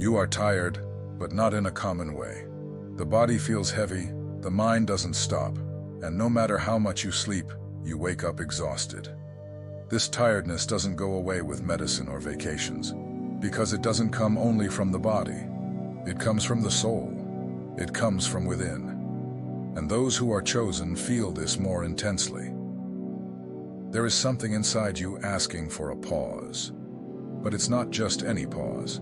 You are tired, but not in a common way. The body feels heavy, the mind doesn't stop, and no matter how much you sleep, you wake up exhausted. This tiredness doesn't go away with medicine or vacations, because it doesn't come only from the body. It comes from the soul. It comes from within. And those who are chosen feel this more intensely. There is something inside you asking for a pause. But it's not just any pause.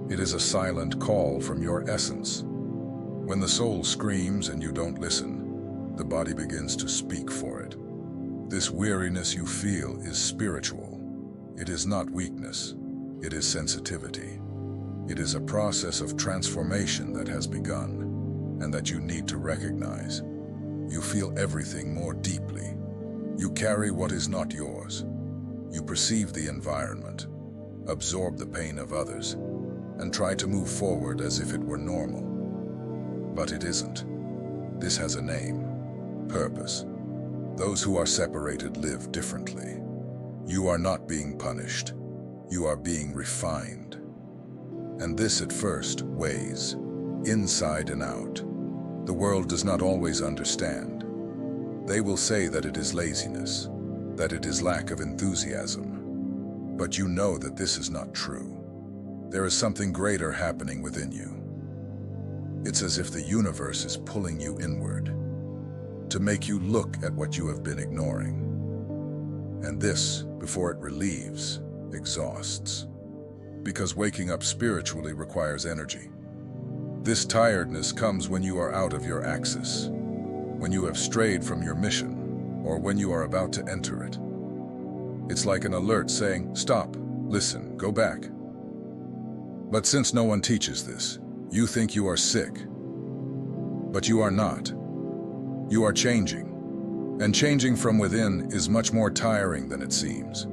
It is a silent call from your essence. When the soul screams and you don't listen, the body begins to speak for it. This weariness you feel is spiritual. It is not weakness. It is sensitivity. It is a process of transformation that has begun and that you need to recognize. You feel everything more deeply. You carry what is not yours. You perceive the environment, absorb the pain of others, and try to move forward as if it were normal. But it isn't. This has a name: purpose. Those who are separated live differently. You are not being punished. You are being refined. And this at first weighs, inside and out. The world does not always understand. They will say that it is laziness, that it is lack of enthusiasm. But you know that this is not true. There is something greater happening within you. It's as if the universe is pulling you inward, to make you look at what you have been ignoring. And this, before it relieves, exhausts. Because waking up spiritually requires energy. This tiredness comes when you are out of your axis, when you have strayed from your mission, or when you are about to enter it. It's like an alert saying, "Stop, listen, go back." But since no one teaches this, you think you are sick. But you are not. You are changing. And changing from within is much more tiring than it seems.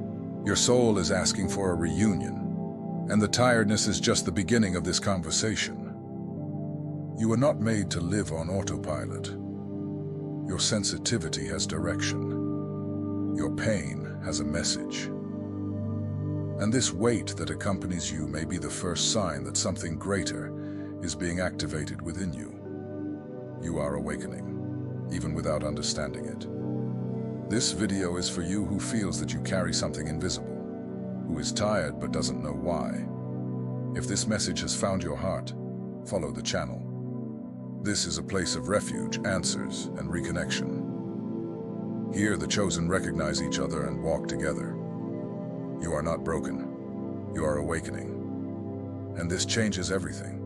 Your soul is asking for a reunion, and the tiredness is just the beginning of this conversation. You are not made to live on autopilot. Your sensitivity has direction. Your pain has a message. And this weight that accompanies you may be the first sign that something greater is being activated within you. You are awakening, even without understanding it. This video is for you who feels that you carry something invisible, who is tired but doesn't know why. If this message has found your heart, follow the channel. This is a place of refuge, answers, and reconnection. Here, the chosen recognize each other and walk together. You are not broken. You are awakening. And this changes everything.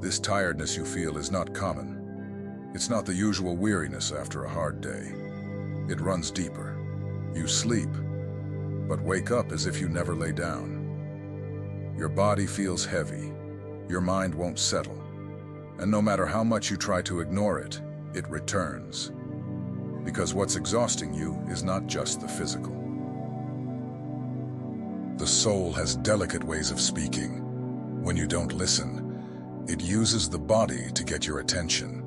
This tiredness you feel is not common. It's not the usual weariness after a hard day. It runs deeper. You sleep, but wake up as if you never lay down. Your body feels heavy. Your mind won't settle. And no matter how much you try to ignore it, it returns. Because what's exhausting you is not just the physical. The soul has delicate ways of speaking. When you don't listen, it uses the body to get your attention.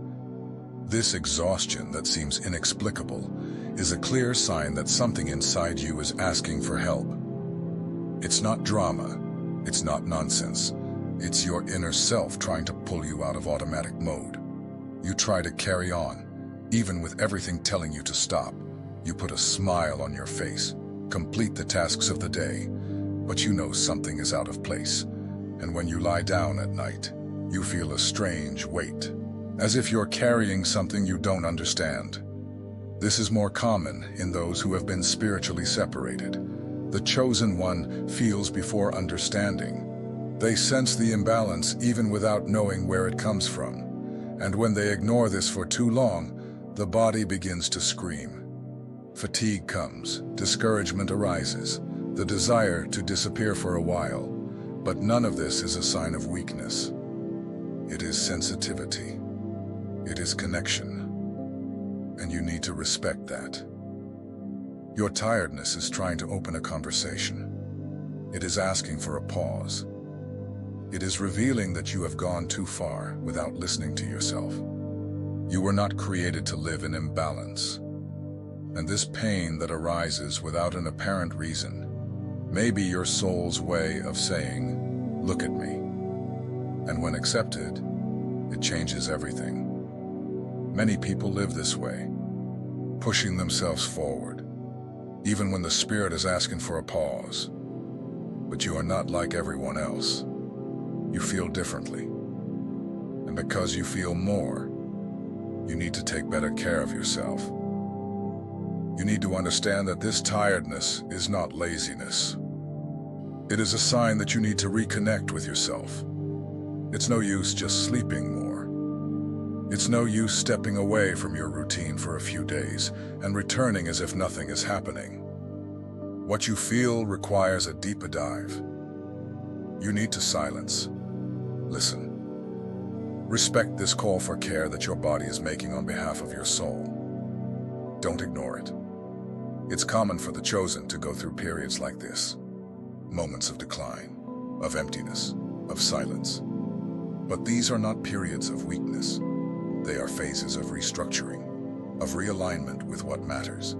This exhaustion that seems inexplicable is a clear sign that something inside you is asking for help. It's not drama. It's not nonsense. It's your inner self trying to pull you out of automatic mode. You try to carry on, even with everything telling you to stop. You put a smile on your face, complete the tasks of the day, but you know something is out of place. And when you lie down at night, you feel a strange weight, as if you're carrying something you don't understand. This is more common in those who have been spiritually separated. The chosen one feels before understanding. They sense the imbalance even without knowing where it comes from. And when they ignore this for too long, the body begins to scream. Fatigue comes, discouragement arises, the desire to disappear for a while. But none of this is a sign of weakness. It is sensitivity. It is connection. And you need to respect that. Your tiredness is trying to open a conversation. It is asking for a pause. It is revealing that you have gone too far without listening to yourself. You were not created to live in imbalance. And this pain that arises without an apparent reason may be your soul's way of saying, "Look at me. And when accepted, it changes everything. Many people live this way, pushing themselves forward, even when the spirit is asking for a pause. But you are not like everyone else. You feel differently. And because you feel more, you need to take better care of yourself. You need to understand that this tiredness is not laziness. It is a sign that you need to reconnect with yourself. It's no use just sleeping more. It's no use stepping away from your routine for a few days and returning as if nothing is happening. What you feel requires a deeper dive. You need to silence. Listen. Respect this call for care that your body is making on behalf of your soul. Don't ignore it. It's common for the chosen to go through periods like this. Moments of decline, of emptiness, of silence. But these are not periods of weakness. They are phases of restructuring, of realignment with what matters.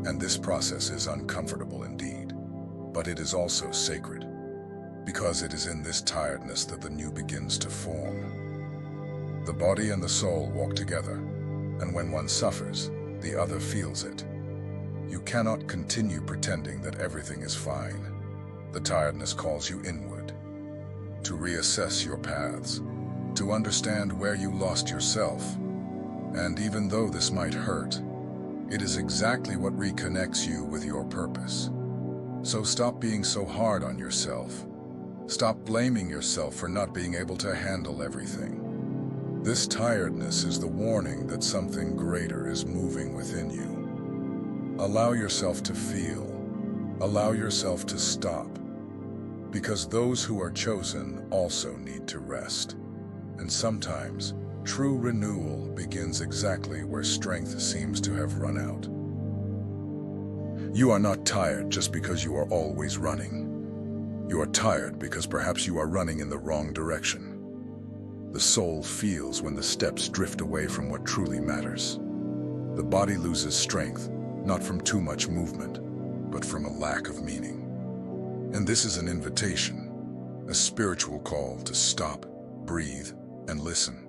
And this process is uncomfortable indeed, but it is also sacred, because it is in this tiredness that the new begins to form. The body and the soul walk together, and when one suffers, the other feels it. You cannot continue pretending that everything is fine. The tiredness calls you inward, to reassess your paths, to understand where you lost yourself. And even though this might hurt, it is exactly what reconnects you with your purpose. So stop being so hard on yourself. Stop blaming yourself for not being able to handle everything. This tiredness is the warning that something greater is moving within you. Allow yourself to feel. Allow yourself to stop. Because those who are chosen also need to rest. And sometimes, true renewal begins exactly where strength seems to have run out. You are not tired just because you are always running. You are tired because perhaps you are running in the wrong direction. The soul feels when the steps drift away from what truly matters. The body loses strength, not from too much movement, but from a lack of meaning. And this is an invitation, a spiritual call to stop, breathe, and listen.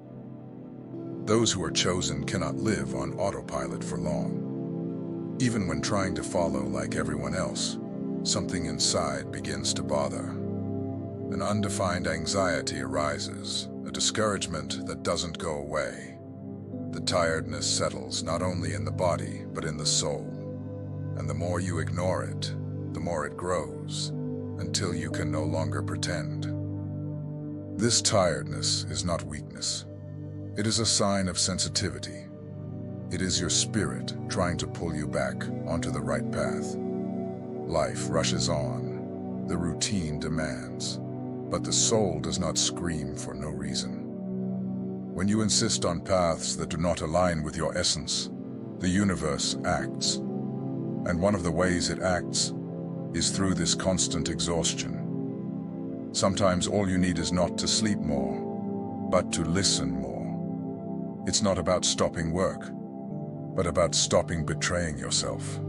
Those who are chosen cannot live on autopilot for long. Even when trying to follow like everyone else, something inside begins to bother. An undefined anxiety arises, a discouragement that doesn't go away. The tiredness settles not only in the body, but in the soul. And the more you ignore it, the more it grows, until you can no longer pretend. This tiredness is not weakness. It is a sign of sensitivity. It is your spirit trying to pull you back onto the right path. Life rushes on. The routine demands. But the soul does not scream for no reason. When you insist on paths that do not align with your essence, the universe acts. And one of the ways it acts is through this constant exhaustion. Sometimes all you need is not to sleep more, but to listen more. It's not about stopping work, but about stopping betraying yourself.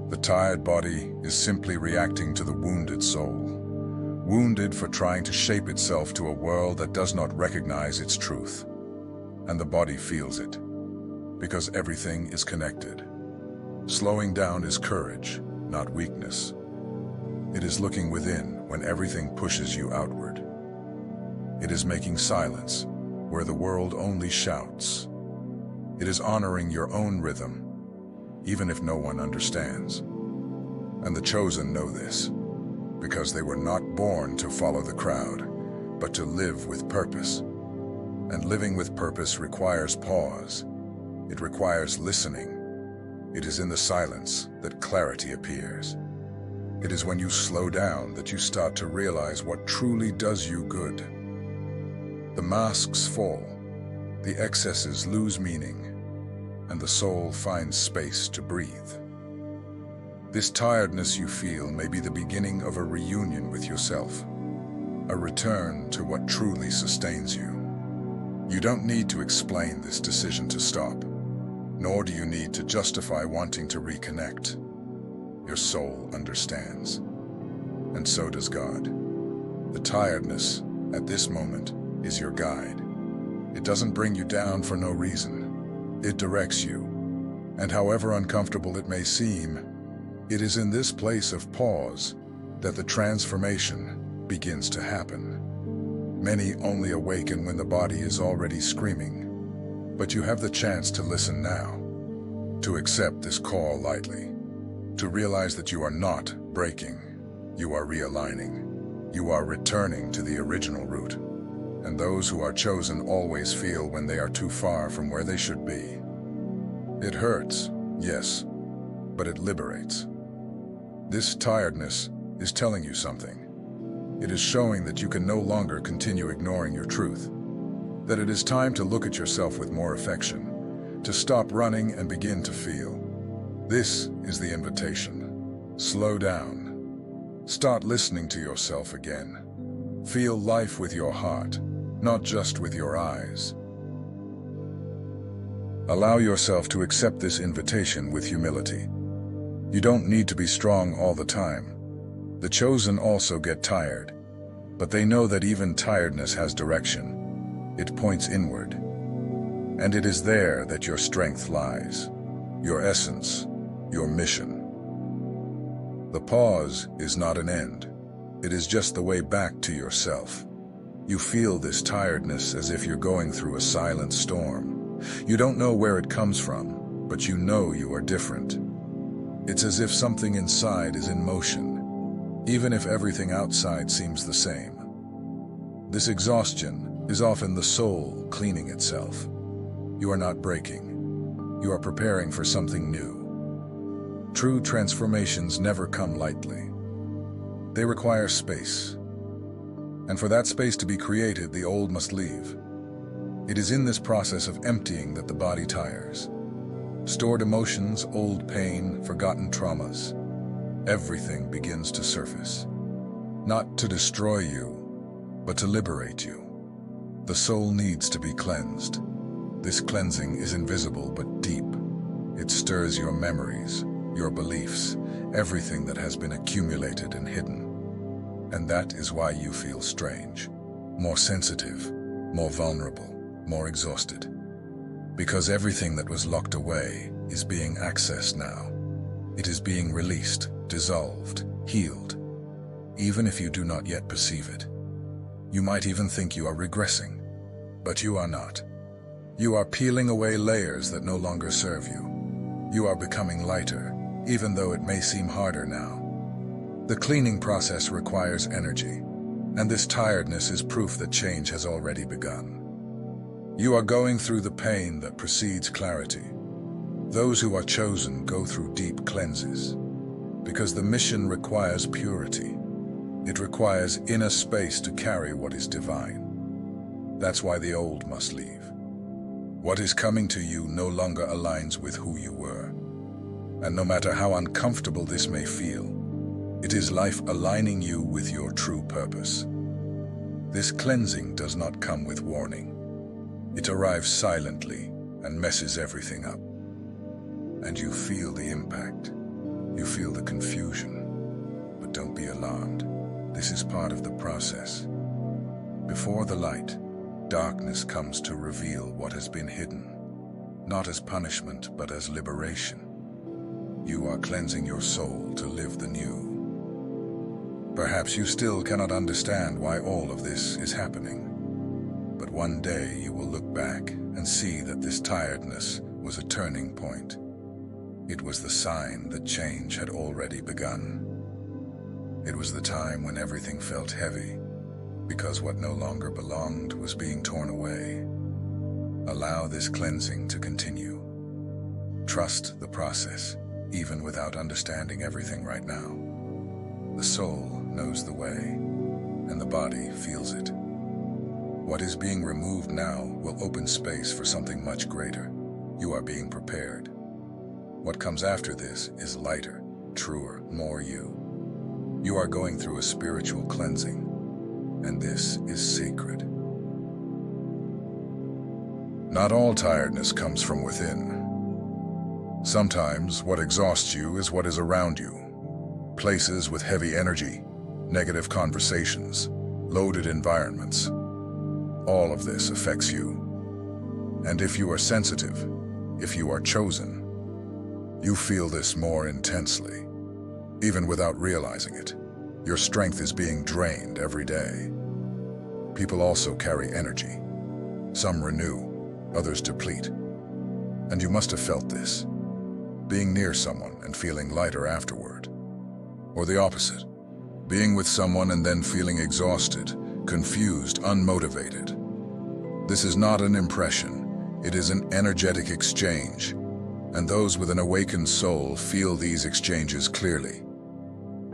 The tired body is simply reacting to the wounded soul, wounded for trying to shape itself to a world that does not recognize its truth. And the body feels it, because everything is connected. Slowing down is courage, not weakness. It is looking within when everything pushes you outward. It is making silence where the world only shouts. It is honoring your own rhythm, even if no one understands. And the chosen know this, because they were not born to follow the crowd, but to live with purpose. And living with purpose requires pause. It requires listening. It is in the silence that clarity appears. It is when you slow down that you start to realize what truly does you good. The masks fall, the excesses lose meaning, and the soul finds space to breathe. This tiredness you feel may be the beginning of a reunion with yourself, a return to what truly sustains you. You don't need to explain this decision to stop, nor do you need to justify wanting to reconnect. Your soul understands, and so does God. The tiredness at this moment, is your guide. It doesn't bring you down for no reason. It directs you. And however uncomfortable it may seem, it is in this place of pause that the transformation begins to happen. Many only awaken when the body is already screaming, but you have the chance to listen now, to accept this call lightly, to realize that you are not breaking, you are realigning, you are returning to the original route. And those who are chosen always feel when they are too far from where they should be. It hurts, yes, but it liberates. This tiredness is telling you something. It is showing that you can no longer continue ignoring your truth, that it is time to look at yourself with more affection, to stop running and begin to feel. This is the invitation. Slow down. Start listening to yourself again. Feel life with your heart, not just with your eyes. Allow yourself to accept this invitation with humility. You don't need to be strong all the time. The chosen also get tired, but they know that even tiredness has direction. It points inward. And it is there that your strength lies, your essence, your mission. The pause is not an end. It is just the way back to yourself. You feel this tiredness as if you're going through a silent storm. You don't know where it comes from, but you know you are different. It's as if something inside is in motion, even if everything outside seems the same. This exhaustion is often the soul cleaning itself. You are not breaking. You are preparing for something new. True transformations never come lightly. They require space. And for that space to be created, the old must leave. It is in this process of emptying that the body tires. Stored emotions, old pain, forgotten traumas. Everything begins to surface. Not to destroy you, but to liberate you. The soul needs to be cleansed. This cleansing is invisible but deep. It stirs your memories, your beliefs, everything that has been accumulated and hidden. And that is why you feel strange, more sensitive, more vulnerable, more exhausted. Because everything that was locked away is being accessed now. It is being released, dissolved, healed, even if you do not yet perceive it. You might even think you are regressing, but you are not. You are peeling away layers that no longer serve you. You are becoming lighter, even though it may seem harder now. The cleaning process requires energy, and this tiredness is proof that change has already begun. You are going through the pain that precedes clarity. Those who are chosen go through deep cleanses, because the mission requires purity. It requires inner space to carry what is divine. That's why the old must leave. What is coming to you no longer aligns with who you were. And no matter how uncomfortable this may feel, it is life aligning you with your true purpose. This cleansing does not come with warning. It arrives silently and messes everything up. And you feel the impact. You feel the confusion. But don't be alarmed. This is part of the process. Before the light, darkness comes to reveal what has been hidden, not as punishment, but as liberation. You are cleansing your soul to live the new. Perhaps you still cannot understand why all of this is happening. But one day you will look back and see that this tiredness was a turning point. It was the sign that change had already begun. It was the time when everything felt heavy, because what no longer belonged was being torn away. Allow this cleansing to continue. Trust the process, even without understanding everything right now. The soul knows the way, and the body feels it. What is being removed now will open space for something much greater. You are being prepared. What comes after this is lighter, truer, more you. You are going through a spiritual cleansing, and this is sacred. Not all tiredness comes from within. Sometimes what exhausts you is what is around you. Places with heavy energy, negative conversations, loaded environments. All of this affects you. And if you are sensitive, if you are chosen, you feel this more intensely. Even without realizing it, your strength is being drained every day. People also carry energy. Some renew, others deplete. And you must have felt this, being near someone and feeling lighter afterward. Or the opposite, being with someone and then feeling exhausted, confused, unmotivated. This is not an impression, it is an energetic exchange, and those with an awakened soul feel these exchanges clearly.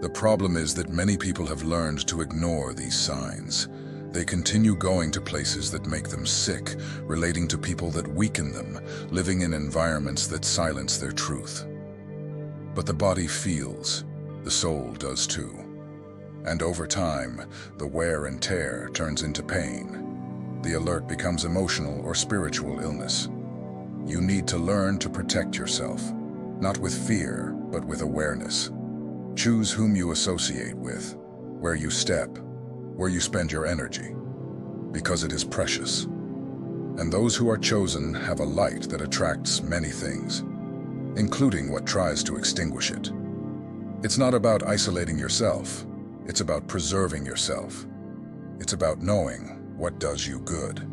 The problem is that many people have learned to ignore these signs. They continue going to places that make them sick, relating to people that weaken them, living in environments that silence their truth. But the body feels, the soul does too. And over time, the wear and tear turns into pain. The alert becomes emotional or spiritual illness. You need to learn to protect yourself, not with fear, but with awareness. Choose whom you associate with, where you step, where you spend your energy, because it is precious. And those who are chosen have a light that attracts many things, including what tries to extinguish it. It's not about isolating yourself, it's about preserving yourself. It's about knowing what does you good.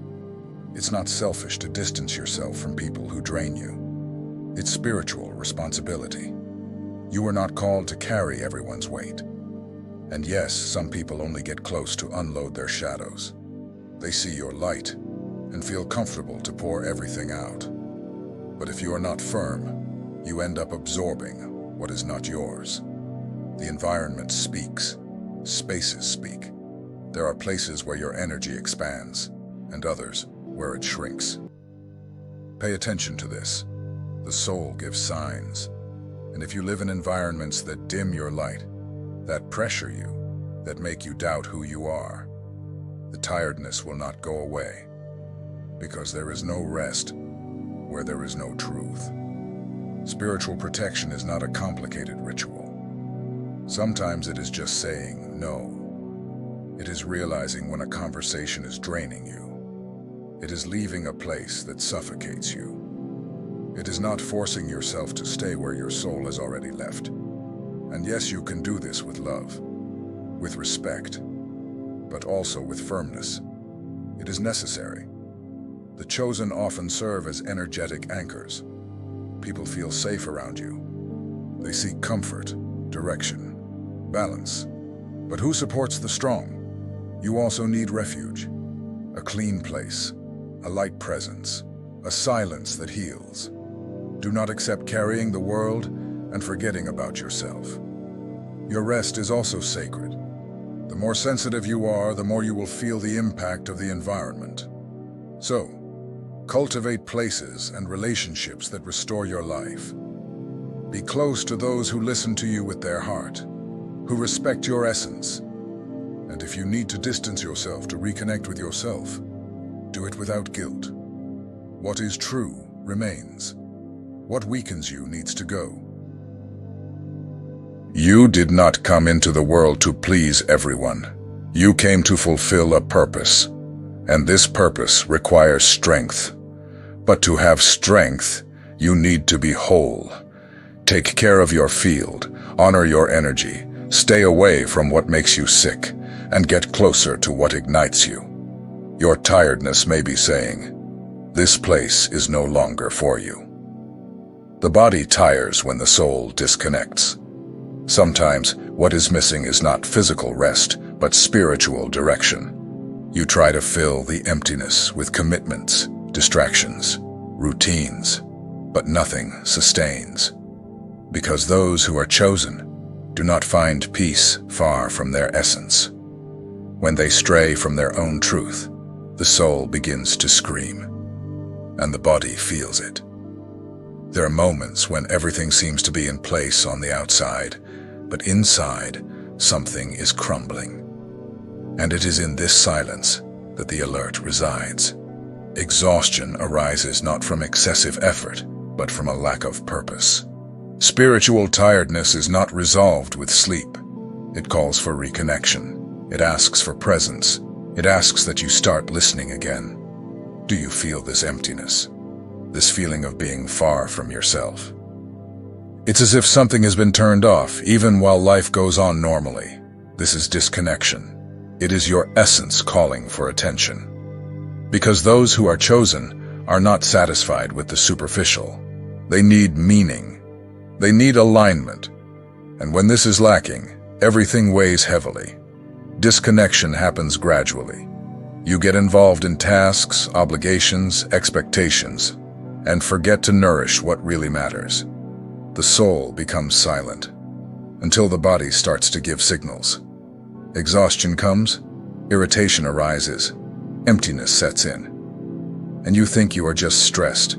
It's not selfish to distance yourself from people who drain you. It's spiritual responsibility. You are not called to carry everyone's weight. And yes, some people only get close to unload their shadows. They see your light and feel comfortable to pour everything out. But if you are not firm, you end up absorbing what is not yours. The environment speaks. Spaces speak. There are places where your energy expands, and others where it shrinks. Pay attention to this. The soul gives signs. And if you live in environments that dim your light, that pressure you, that make you doubt who you are, the tiredness will not go away, because there is no rest where there is no truth. Spiritual protection is not a complicated ritual. Sometimes it is just saying no. It is realizing when a conversation is draining you. It is leaving a place that suffocates you. It is not forcing yourself to stay where your soul has already left. And yes, you can do this with love, with respect, but also with firmness. It is necessary. The chosen often serve as energetic anchors. People feel safe around you. They seek comfort, direction, balance. But who supports the strong? You also need refuge, a clean place, a light presence, a silence that heals. Do not accept carrying the world and forgetting about yourself. Your rest is also sacred. The more sensitive you are, the more you will feel the impact of the environment. So, cultivate places and relationships that restore your life. Be close to those who listen to you with their heart, who respect your essence. And if you need to distance yourself to reconnect with yourself, do it without guilt. What is true remains. What weakens you needs to go. You did not come into the world to please everyone. You came to fulfill a purpose, and this purpose requires strength. But to have strength, you need to be whole. Take care of your field, honor your energy, stay away from what makes you sick, and get closer to what ignites you. Your tiredness may be saying, "This place is no longer for you." The body tires when the soul disconnects. Sometimes, what is missing is not physical rest, but spiritual direction. You try to fill the emptiness with commitments, distractions, routines, but nothing sustains. Because those who are chosen do not find peace far from their essence. When they stray from their own truth, the soul begins to scream, and the body feels it. There are moments when everything seems to be in place on the outside, but inside, something is crumbling. And it is in this silence that the alert resides. Exhaustion arises not from excessive effort, but from a lack of purpose. Spiritual tiredness is not resolved with sleep. It calls for reconnection, It asks for presence. It asks that you start listening again. Do you feel this emptiness? This feeling of being far from yourself? It's as if something has been turned off, even while life goes on normally. This is disconnection. It is your essence calling for attention. Because those who are chosen are not satisfied with the superficial. They need meaning. They need alignment. And when this is lacking, everything weighs heavily. Disconnection happens gradually. You get involved in tasks, obligations, expectations, and forget to nourish what really matters. The soul becomes silent, until the body starts to give signals. Exhaustion comes, irritation arises, emptiness sets in, and you think you are just stressed,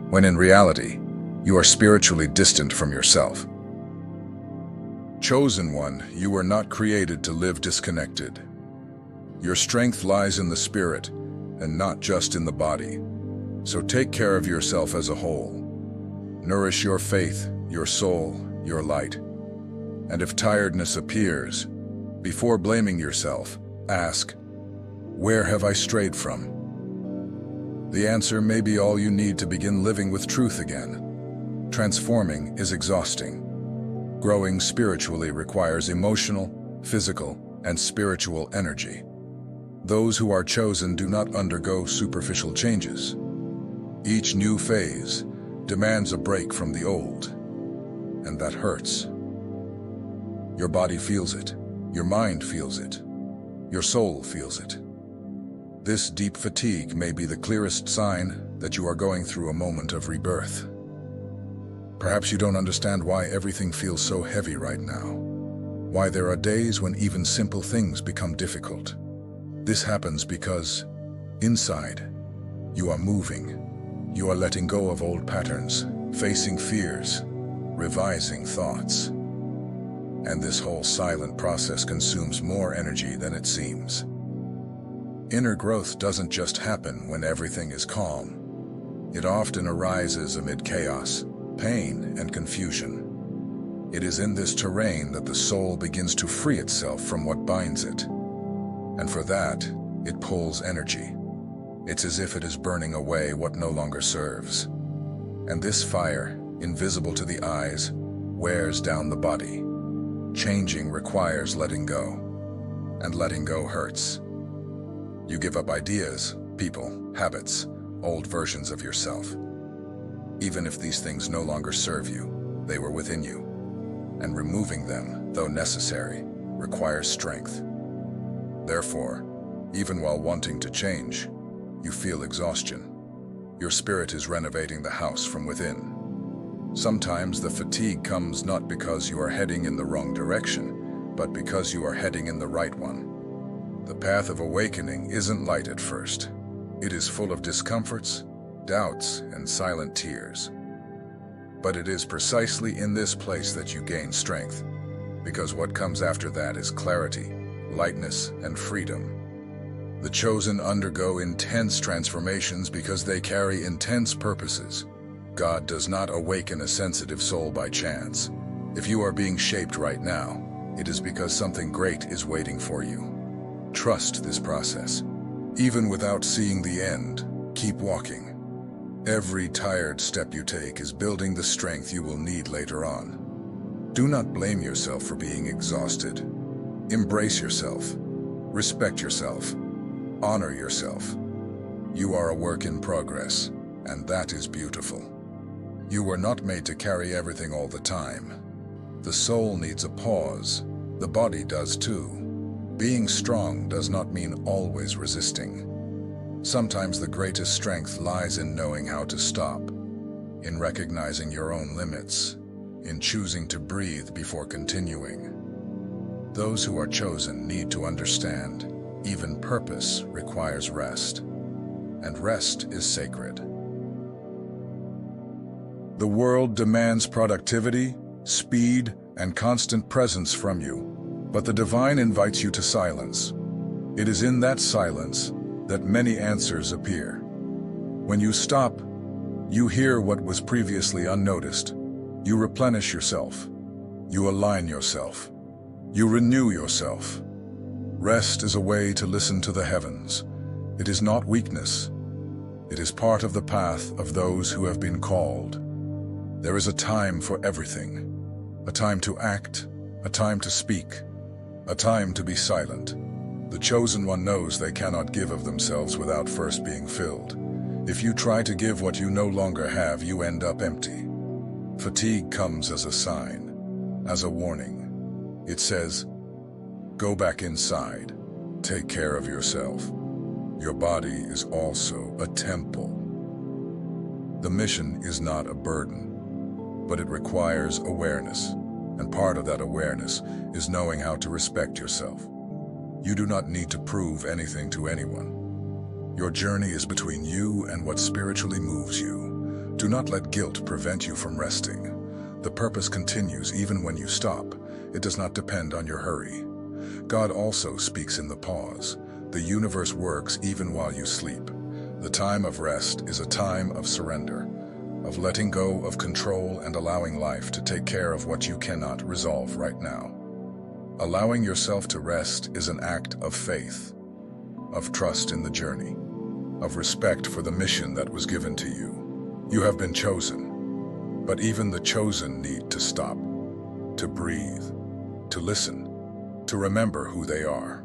when in reality, you are spiritually distant from yourself. Chosen one, you were not created to live disconnected. Your strength lies in the spirit, and not just in the body. So take care of yourself as a whole. Nourish your faith, your soul, your light. And if tiredness appears, before blaming yourself, ask, where have I strayed from? The answer may be all you need to begin living with truth again. Transforming is exhausting. Growing spiritually requires emotional, physical, and spiritual energy. Those who are chosen do not undergo superficial changes. Each new phase demands a break from the old, and that hurts. Your body feels it, your mind feels it, your soul feels it. This deep fatigue may be the clearest sign that you are going through a moment of rebirth. Perhaps you don't understand why everything feels so heavy right now, why there are days when even simple things become difficult. This happens because, inside, you are moving. You are letting go of old patterns, facing fears, revising thoughts. And this whole silent process consumes more energy than it seems. Inner growth doesn't just happen when everything is calm. It often arises amid chaos, pain, and confusion. It is in this terrain that the soul begins to free itself from what binds it. And for that, it pulls energy. It's as if it is burning away what no longer serves. And this fire, invisible to the eyes, wears down the body. Changing requires letting go, and letting go hurts. You give up ideas, people, habits, old versions of yourself. Even if these things no longer serve you, they were within you. And removing them, though necessary, requires strength. Therefore, even while wanting to change, you feel exhaustion. Your spirit is renovating the house from within. Sometimes the fatigue comes not because you are heading in the wrong direction, but because you are heading in the right one. The path of awakening isn't light at first. It is full of discomforts, doubts, and silent tears. But it is precisely in this place that you gain strength, because what comes after that is clarity, lightness, and freedom. The chosen undergo intense transformations because they carry intense purposes. God does not awaken a sensitive soul by chance. If you are being shaped right now, it is because something great is waiting for you. Trust this process. Even without seeing the end, keep walking. Every tired step you take is building the strength you will need later on. Do not blame yourself for being exhausted. Embrace yourself. Respect yourself. Honor yourself. You are a work in progress, and that is beautiful. You were not made to carry everything all the time. The soul needs a pause. The body does too. Being strong does not mean always resisting. Sometimes the greatest strength lies in knowing how to stop, in recognizing your own limits, in choosing to breathe before continuing. Those who are chosen need to understand, even purpose requires rest, and rest is sacred. The world demands productivity, speed, and constant presence from you, but the divine invites you to silence. It is in that silence that many answers appear. When you stop, you hear what was previously unnoticed. You replenish yourself. You align yourself. You renew yourself. Rest is a way to listen to the heavens. It is not weakness. It is part of the path of those who have been called. There is a time for everything. A time to act, a time to speak, a time to be silent. The chosen one knows they cannot give of themselves without first being filled. If you try to give what you no longer have, you end up empty. Fatigue comes as a sign, as a warning. It says, go back inside. Take care of yourself. Your body is also a temple. The mission is not a burden, but it requires awareness. And part of that awareness is knowing how to respect yourself. You do not need to prove anything to anyone. Your journey is between you and what spiritually moves you. Do not let guilt prevent you from resting. The purpose continues even when you stop. It does not depend on your hurry. God also speaks in the pause. The universe works even while you sleep. The time of rest is a time of surrender, of letting go of control and allowing life to take care of what you cannot resolve right now. Allowing yourself to rest is an act of faith, of trust in the journey, of respect for the mission that was given to you. You have been chosen, but even the chosen need to stop, to breathe, to listen, to remember who they are.